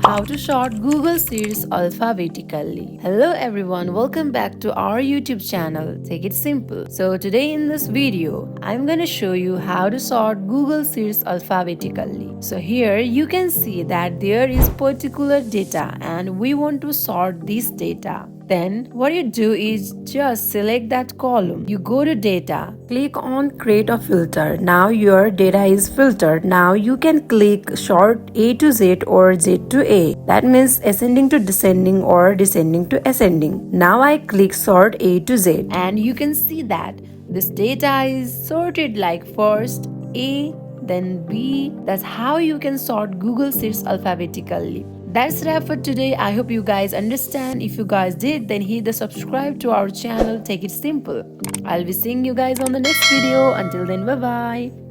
How to sort Google Sheets alphabetically. Hello everyone, welcome back to our YouTube channel. Take it simple. So today in this video, I'm gonna show you how to sort Google Sheets alphabetically. So here you can see that there is particular data and we want to sort this data. Then what you do is just select that column. You go to data, click on create a filter. Now your data is filtered. Now you can click sort A to Z or Z to A. That means ascending to descending or descending to ascending. Now I click sort A to Z and you can see that this data is sorted like first A, then B. That's how you can sort Google Sheets alphabetically. That's wrap for today. I hope you guys understand. If you guys did, then hit the subscribe to our channel. Take it simple. I'll be seeing you guys on the next video. Until then, bye bye.